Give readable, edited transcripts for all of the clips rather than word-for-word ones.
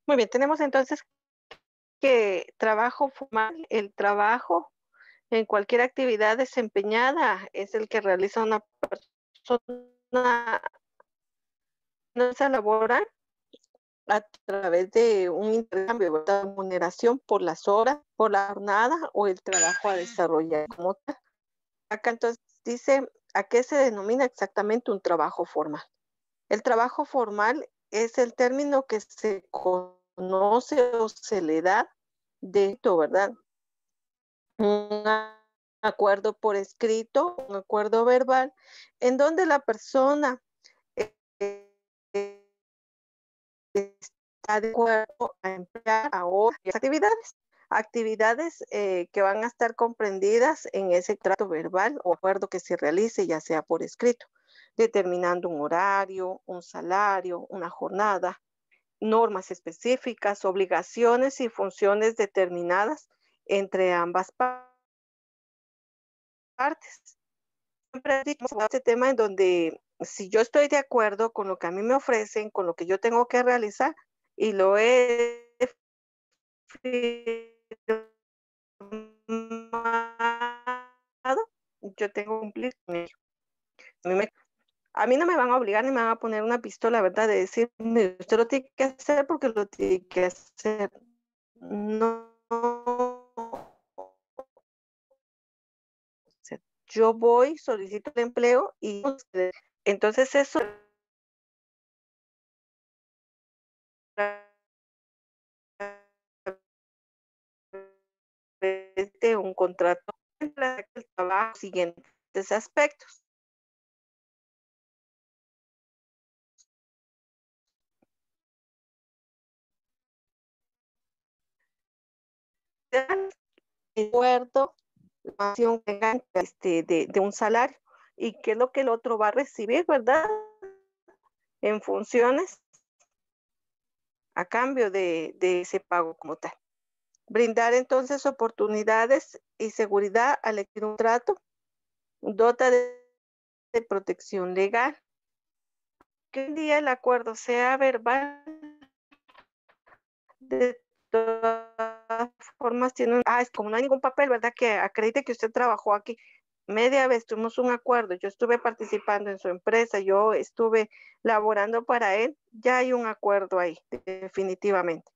Muy bien, tenemos entonces que trabajo formal, el trabajo en cualquier actividad desempeñada es el que realiza una persona, no se elabora a través de un intercambio, ¿verdad? Remuneración por las horas, por la jornada o el trabajo a desarrollar como tal. Acá entonces dice, ¿a qué se denomina exactamente un trabajo formal? El trabajo formal es el término que se conoce o se le da de esto, ¿verdad? Un acuerdo por escrito, un acuerdo verbal, en donde la persona eh, está de acuerdo a emplear ahora actividades, actividades que van a estar comprendidas en ese trato verbal o acuerdo que se realice, ya sea por escrito, determinando un horario, un salario, una jornada, normas específicas, obligaciones y funciones determinadas entre ambas partes. Siempre digo este tema en donde si yo estoy de acuerdo con lo que a mí me ofrecen, con lo que yo tengo que realizar y lo he firmado, yo tengo que cumplir con ello. A mí, a mí no me van a obligar ni me van a poner una pistola, ¿verdad? De decir, "Mire, usted lo tiene que hacer porque lo tiene que hacer". No, sea, yo voy, solicito el empleo y entonces eso de un contrato el trabajo siguientes aspectos. De acuerdo, la acción de un salario y qué es lo que el otro va a recibir, ¿verdad? En funciones a cambio de ese pago como tal. Brindar entonces oportunidades y seguridad al elegir un trato, dota de protección legal. Que un día el acuerdo sea verbal, de todas formas tiene es como no hay ningún papel, ¿verdad? Que acredite que usted trabajó aquí. Media vez tuvimos un acuerdo, yo estuve participando en su empresa, yo estuve laborando para él, ya hay un acuerdo ahí, definitivamente.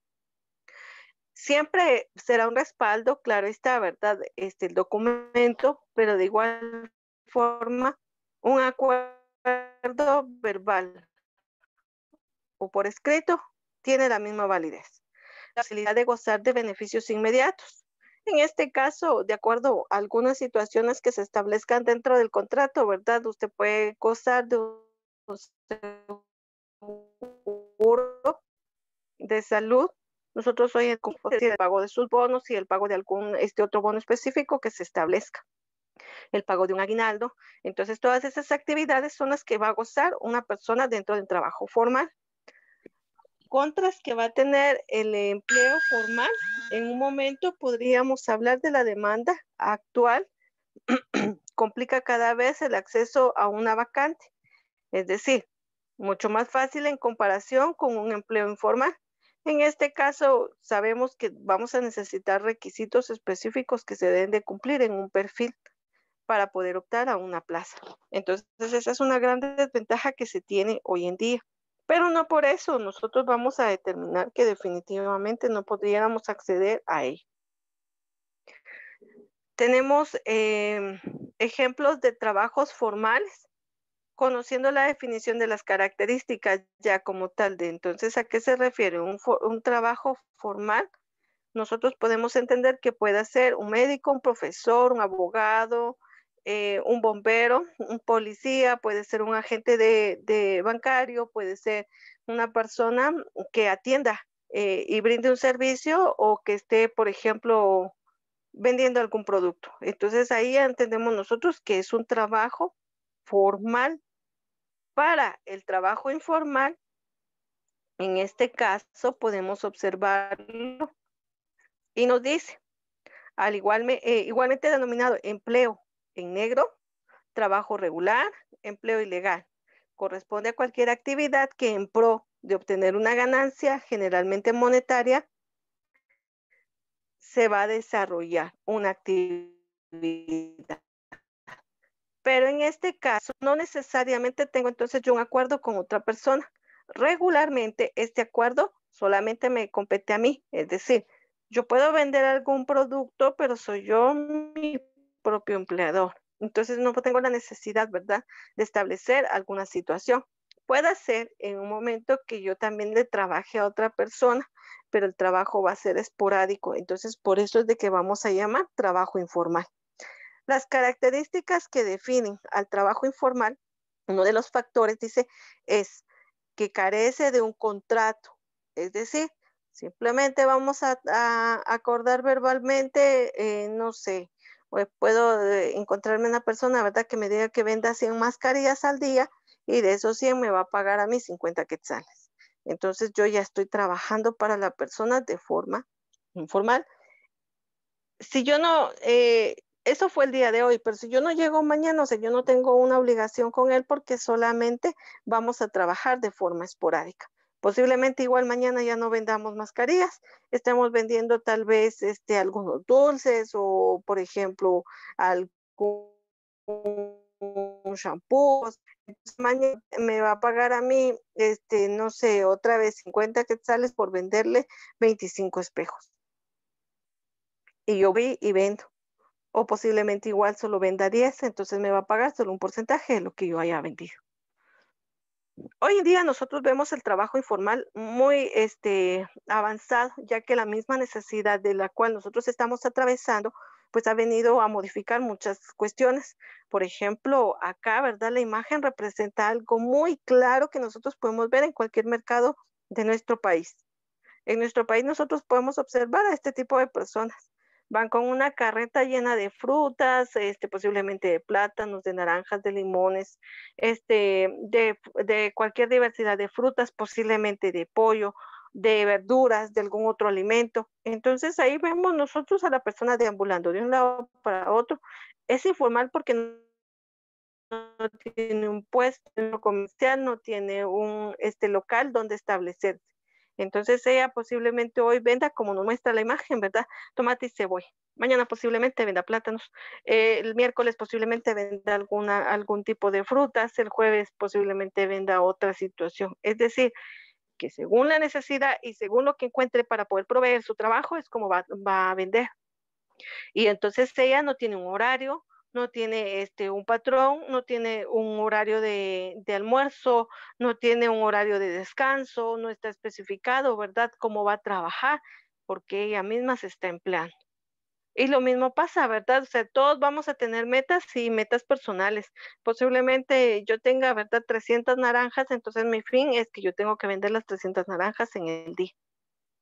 Siempre será un respaldo, claro está, ¿verdad? El documento, pero de igual forma, un acuerdo verbal o por escrito tiene la misma validez. La facilidad de gozar de beneficios inmediatos. En este caso, de acuerdo a algunas situaciones que se establezcan dentro del contrato, ¿verdad? Usted puede gozar de un seguro de salud. Nosotros hoy el pago de sus bonos y el pago de algún otro bono específico que se establezca, el pago de un aguinaldo. Entonces, todas esas actividades son las que va a gozar una persona dentro del trabajo formal. Contras que va a tener el empleo formal. En un momento podríamos hablar de la demanda actual. Complica cada vez el acceso a una vacante, es decir, mucho más fácil en comparación con un empleo informal. En este caso, sabemos que vamos a necesitar requisitos específicos que se deben de cumplir en un perfil para poder optar a una plaza. Entonces, esa es una gran desventaja que se tiene hoy en día. Pero no por eso nosotros vamos a determinar que definitivamente no podríamos acceder a ello. Tenemos ejemplos de trabajos formales, conociendo la definición de las características ya como tal de entonces, ¿a qué se refiere? Un trabajo formal, nosotros podemos entender que pueda ser un médico, un profesor, un abogado, un bombero, un policía, puede ser un agente de bancario, puede ser una persona que atienda y brinde un servicio o que esté, por ejemplo, vendiendo algún producto. Entonces ahí entendemos nosotros que es un trabajo formal. Para el trabajo informal, en este caso podemos observarlo y nos dice, igualmente denominado empleo en negro, trabajo regular, empleo ilegal. Corresponde a cualquier actividad que en pro de obtener una ganancia, generalmente monetaria, se va a desarrollar una actividad. Pero en este caso, no necesariamente tengo entonces yo un acuerdo con otra persona. Regularmente este acuerdo solamente me compete a mí. Es decir, yo puedo vender algún producto, pero soy yo mi propio empleador. Entonces no tengo la necesidad, ¿verdad?, de establecer alguna situación. Puede ser en un momento que yo también le trabaje a otra persona, pero el trabajo va a ser esporádico. Entonces, por eso es de que vamos a llamar trabajo informal. Las características que definen al trabajo informal, uno de los factores, dice, es que carece de un contrato. Es decir, simplemente vamos a acordar verbalmente, no sé, puedo encontrarme una persona, ¿verdad?, que me diga que venda 100 mascarillas al día y de esos 100 me va a pagar a mí 50 quetzales. Entonces yo ya estoy trabajando para la persona de forma informal. Si yo no, eso fue el día de hoy, pero si yo no llego mañana, o sea, yo no tengo una obligación con él porque solamente vamos a trabajar de forma esporádica. Posiblemente igual mañana ya no vendamos mascarillas, estemos vendiendo tal vez algunos dulces o, por ejemplo, algún shampoo. Mañana me va a pagar a mí, no sé, otra vez 50 quetzales por venderle 25 espejos. Y yo vi y vendo. O posiblemente igual solo venda 10, entonces me va a pagar solo un porcentaje de lo que yo haya vendido. Hoy en día nosotros vemos el trabajo informal muy avanzado, ya que la misma necesidad de la cual nosotros estamos atravesando, pues ha venido a modificar muchas cuestiones. Por ejemplo, acá, ¿verdad? La imagen representa algo muy claro que nosotros podemos ver en cualquier mercado de nuestro país. En nuestro país nosotros podemos observar a este tipo de personas. Van con una carreta llena de frutas, posiblemente de plátanos, de naranjas, de limones, de cualquier diversidad de frutas, posiblemente de pollo, de verduras, de algún otro alimento. Entonces ahí vemos nosotros a la persona deambulando de un lado para otro. Es informal porque no tiene un puesto comercial, no tiene un local donde establecerse. Entonces ella posiblemente hoy venda, como nos muestra la imagen, ¿verdad? Tomate y cebolla. Mañana posiblemente venda plátanos. El miércoles posiblemente venda algún tipo de frutas. El jueves posiblemente venda otra situación. Es decir, que según la necesidad y según lo que encuentre para poder proveer su trabajo, es como va a vender. Y entonces ella no tiene un horario, no tiene un patrón, no tiene un horario de almuerzo, no tiene un horario de descanso, no está especificado, ¿verdad?, cómo va a trabajar, porque ella misma se está empleando. Y lo mismo pasa, ¿verdad? O sea, todos vamos a tener metas y metas personales. Posiblemente yo tenga, ¿verdad?, 300 naranjas, entonces mi fin es que yo tengo que vender las 300 naranjas en el día.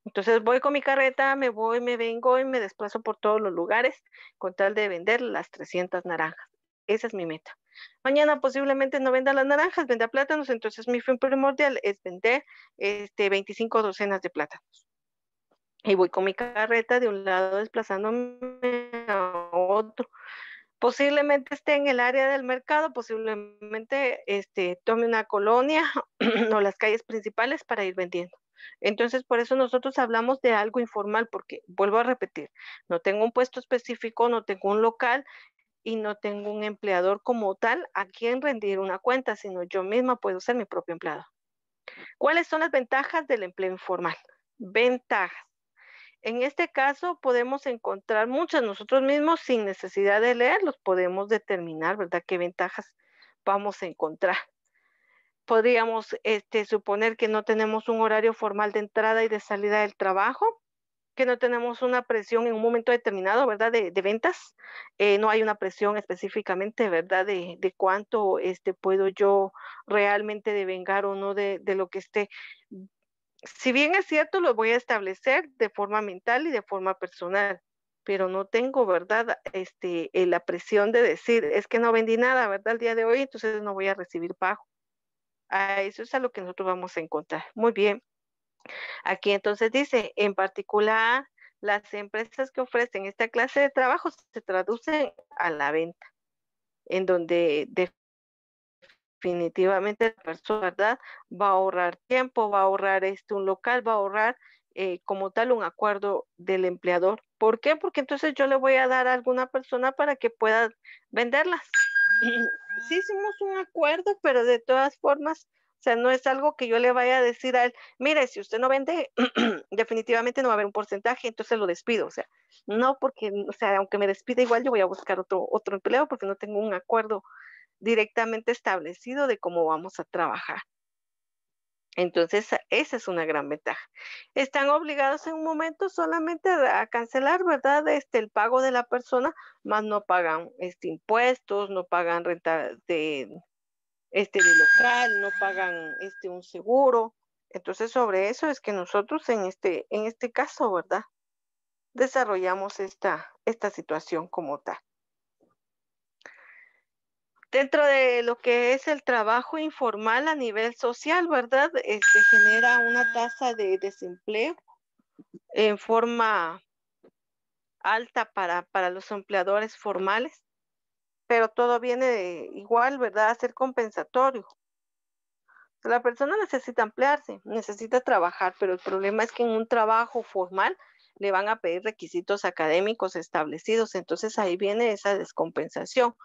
Entonces voy con mi carreta, me voy, me vengo y me desplazo por todos los lugares con tal de vender las 300 naranjas. Esa es mi meta. Mañana posiblemente no venda las naranjas, venda plátanos, entonces mi fin primordial es vender 25 docenas de plátanos. Y voy con mi carreta de un lado desplazándome a otro. Posiblemente esté en el área del mercado, posiblemente tome una colonia o las calles principales para ir vendiendo. Entonces, por eso nosotros hablamos de algo informal, porque vuelvo a repetir, no tengo un puesto específico, no tengo un local y no tengo un empleador como tal a quien rendir una cuenta, sino yo misma puedo ser mi propio empleado. ¿Cuáles son las ventajas del empleo informal? Ventajas. En este caso podemos encontrar muchas nosotros mismos sin necesidad de leerlos, podemos determinar, ¿verdad?, qué ventajas vamos a encontrar. Podríamos suponer que no tenemos un horario formal de entrada y de salida del trabajo, que no tenemos una presión en un momento determinado, ¿verdad?, de ventas. No hay una presión específicamente, ¿verdad?, de cuánto puedo yo realmente devengar o no de lo que esté. Si bien es cierto, lo voy a establecer de forma mental y de forma personal, pero no tengo, ¿verdad?, la presión de decir, es que no vendí nada, ¿verdad?, el día de hoy, entonces no voy a recibir pago. Eso es a lo que nosotros vamos a encontrar. Muy bien. Aquí entonces dice, en particular, las empresas que ofrecen esta clase de trabajo se traducen a la venta, en donde definitivamente la persona, ¿verdad? Va a ahorrar tiempo, va a ahorrar un local, va a ahorrar como tal un acuerdo del empleador. ¿Por qué? Porque entonces yo le voy a dar a alguna persona para que pueda venderlas. Sí hicimos un acuerdo, pero de todas formas, o sea, no es algo que yo le vaya a decir a él, mire, si usted no vende, definitivamente no va a haber un porcentaje, entonces lo despido. O sea, no porque, o sea, aunque me despida igual, yo voy a buscar otro empleo porque no tengo un acuerdo directamente establecido de cómo vamos a trabajar. Entonces, esa es una gran ventaja. Están obligados en un momento solamente a cancelar, ¿verdad? El pago de la persona, más no pagan impuestos, no pagan renta de local, no pagan un seguro. Entonces, sobre eso es que nosotros en este caso, ¿verdad? Desarrollamos esta situación como tal. Dentro de lo que es el trabajo informal a nivel social, ¿verdad? Genera una tasa de desempleo en forma alta para los empleadores formales, pero todo viene igual, ¿verdad? A ser compensatorio. La persona necesita emplearse, necesita trabajar, pero el problema es que en un trabajo formal le van a pedir requisitos académicos establecidos, entonces ahí viene esa descompensación.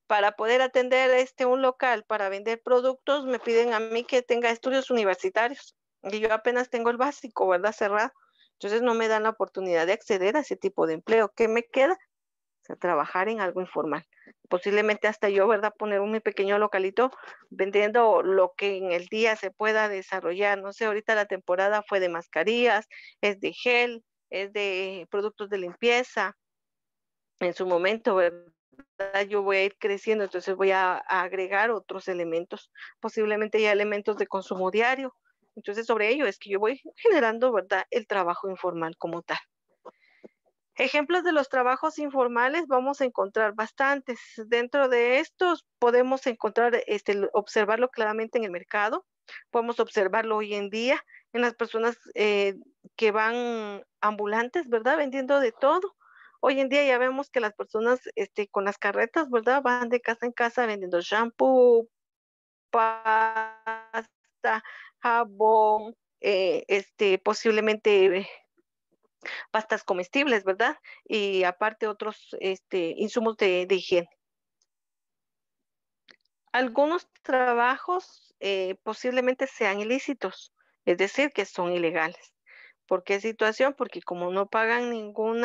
Para poder atender un local para vender productos, me piden a mí que tenga estudios universitarios y yo apenas tengo el básico, ¿verdad? Cerrado. Entonces no me dan la oportunidad de acceder a ese tipo de empleo. ¿Qué me queda? O sea, trabajar en algo informal. Posiblemente hasta yo, ¿verdad? Poner un mi pequeño localito vendiendo lo que en el día se pueda desarrollar. No sé, ahorita la temporada fue de mascarillas, es de gel, es de productos de limpieza. En su momento, ¿verdad? Yo voy a ir creciendo, entonces voy a agregar otros elementos, posiblemente ya elementos de consumo diario. Entonces, sobre ello es que yo voy generando, ¿verdad?, el trabajo informal como tal. Ejemplos de los trabajos informales vamos a encontrar bastantes. Dentro de estos podemos encontrar, observarlo claramente en el mercado, podemos observarlo hoy en día en las personas que van ambulantes, ¿verdad? Vendiendo de todo. Hoy en día ya vemos que las personas con las carretas, ¿verdad? Van de casa en casa vendiendo shampoo, pasta, jabón, posiblemente pastas comestibles, ¿verdad? Y aparte otros insumos de higiene. Algunos trabajos posiblemente sean ilícitos, es decir, que son ilegales. ¿Por qué situación? Porque como no pagan ningún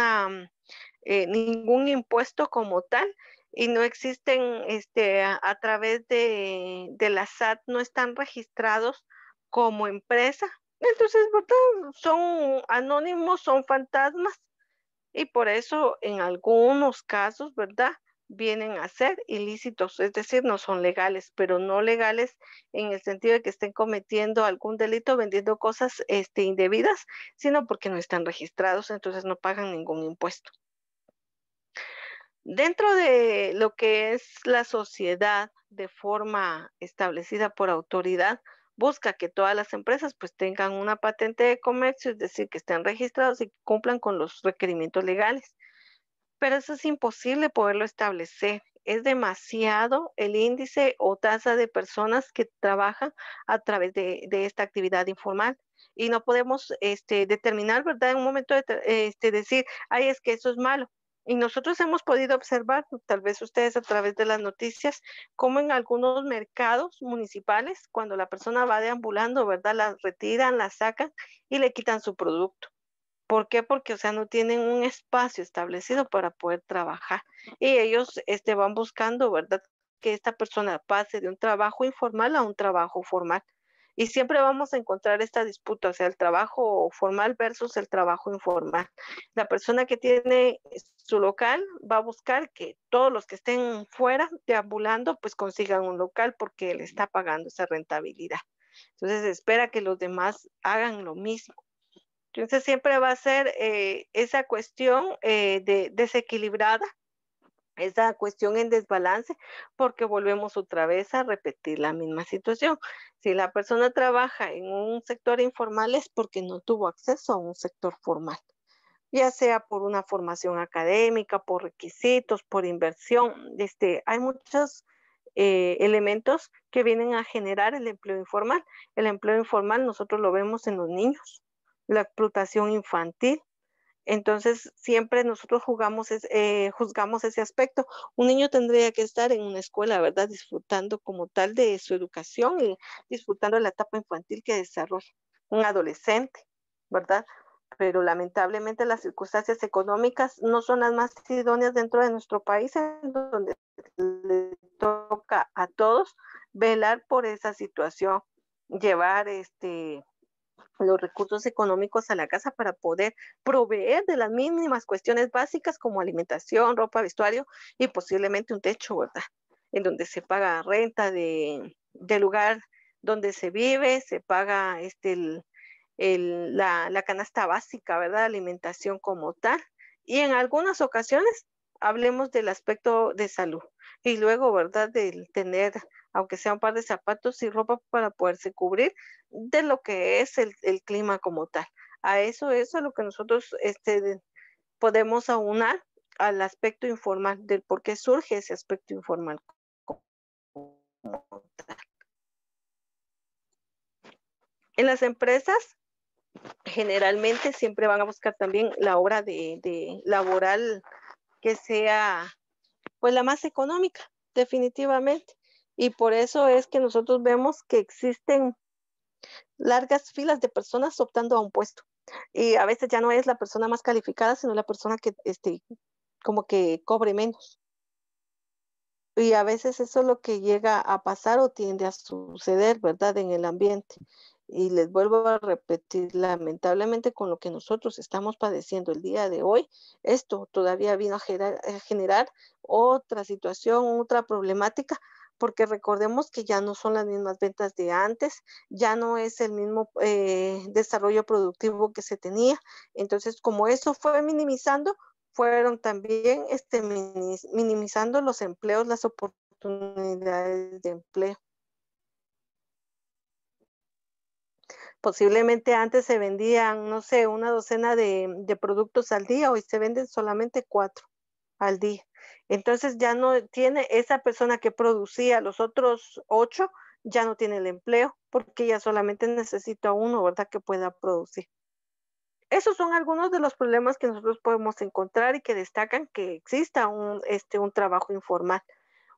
impuesto como tal y no existen a través de la SAT, no están registrados como empresa, entonces, ¿verdad? Son anónimos, son fantasmas y por eso en algunos casos, ¿verdad? Vienen a ser ilícitos, es decir, no son legales, pero no legales en el sentido de que estén cometiendo algún delito vendiendo cosas indebidas, sino porque no están registrados, entonces no pagan ningún impuesto. Dentro de lo que es la sociedad de forma establecida por autoridad, busca que todas las empresas pues tengan una patente de comercio, es decir, que estén registrados y cumplan con los requerimientos legales. Pero eso es imposible poderlo establecer. Es demasiado el índice o tasa de personas que trabajan a través de esta actividad informal. Y no podemos determinar, ¿verdad? En un momento de decir, ay, es que eso es malo. Y nosotros hemos podido observar, tal vez ustedes a través de las noticias, como en algunos mercados municipales, cuando la persona va deambulando, ¿verdad? La retiran, la sacan y le quitan su producto. ¿Por qué? Porque, o sea, no tienen un espacio establecido para poder trabajar. Y ellos van buscando, ¿verdad? Que esta persona pase de un trabajo informal a un trabajo formal. Y siempre vamos a encontrar esta disputa, o sea, el trabajo formal versus el trabajo informal. La persona que tiene su local va a buscar que todos los que estén fuera deambulando, pues consigan un local porque le está pagando esa rentabilidad. Entonces espera que los demás hagan lo mismo. Entonces siempre va a ser esa cuestión desequilibrada, esa cuestión en desbalance, porque volvemos otra vez a repetir la misma situación. Si la persona trabaja en un sector informal es porque no tuvo acceso a un sector formal, ya sea por una formación académica, por requisitos, por inversión. Hay muchos elementos que vienen a generar el empleo informal. El empleo informal nosotros lo vemos en los niños, la explotación infantil. Entonces, siempre nosotros juzgamos ese aspecto. Un niño tendría que estar en una escuela, ¿verdad? Disfrutando como tal de su educación y disfrutando de la etapa infantil que desarrolla un adolescente, ¿verdad? Pero lamentablemente las circunstancias económicas no son las más idóneas dentro de nuestro país, en donde le toca a todos velar por esa situación, llevar los recursos económicos a la casa para poder proveer de las mínimas cuestiones básicas como alimentación, ropa, vestuario y posiblemente un techo, ¿verdad? En donde se paga renta del lugar donde se vive, se paga la canasta básica, ¿verdad? Alimentación como tal. Y en algunas ocasiones hablemos del aspecto de salud. Y luego, ¿verdad? Del tener, aunque sea un par de zapatos y ropa para poderse cubrir de lo que es el clima como tal. A eso es a lo que nosotros podemos aunar al aspecto informal, del por qué surge ese aspecto informal. En las empresas, generalmente siempre van a buscar también la obra de laboral que sea pues la más económica, definitivamente. Y por eso es que nosotros vemos que existen largas filas de personas optando a un puesto. Y a veces ya no es la persona más calificada, sino la persona que como que cobre menos. Y a veces eso es lo que llega a pasar o tiende a suceder, ¿verdad? En el ambiente. Y les vuelvo a repetir, lamentablemente con lo que nosotros estamos padeciendo el día de hoy, esto todavía vino a generar otra situación, otra problemática, porque recordemos que ya no son las mismas ventas de antes, ya no es el mismo desarrollo productivo que se tenía. Entonces, como eso fue minimizando, fueron también minimizando los empleos, las oportunidades de empleo. Posiblemente antes se vendían, no sé, una docena de productos al día, hoy se venden solamente 4 al día. Entonces ya no tiene esa persona que producía los otros 8, ya no tiene el empleo, porque ya solamente necesita uno, ¿verdad?, que pueda producir. Esos son algunos de los problemas que nosotros podemos encontrar y que destacan que exista un trabajo informal.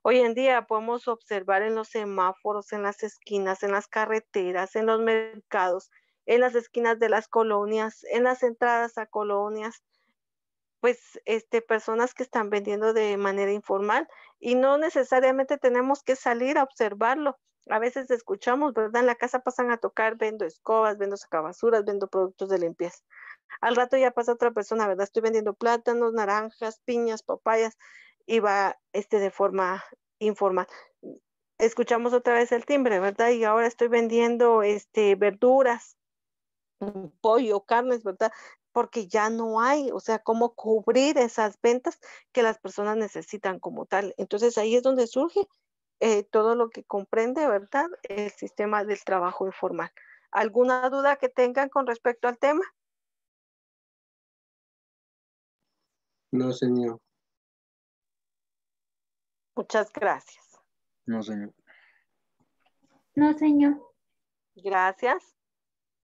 Hoy en día podemos observar en los semáforos, en las esquinas, en las carreteras, en los mercados, en las esquinas de las colonias, en las entradas a colonias, pues, personas que están vendiendo de manera informal y no necesariamente tenemos que salir a observarlo. A veces escuchamos, ¿verdad? En la casa pasan a tocar, vendo escobas, vendo sacabasuras, vendo productos de limpieza. Al rato ya pasa otra persona, ¿verdad? Estoy vendiendo plátanos, naranjas, piñas, papayas y va de forma informal. Escuchamos otra vez el timbre, ¿verdad? Y ahora estoy vendiendo verduras, pollo, carnes, ¿verdad? Porque ya no hay, o sea, cómo cubrir esas ventas que las personas necesitan como tal. Entonces ahí es donde surge todo lo que comprende, ¿verdad? El sistema del trabajo informal. ¿Alguna duda que tengan con respecto al tema? No, señor. Muchas gracias. No, señor. No, señor. Gracias.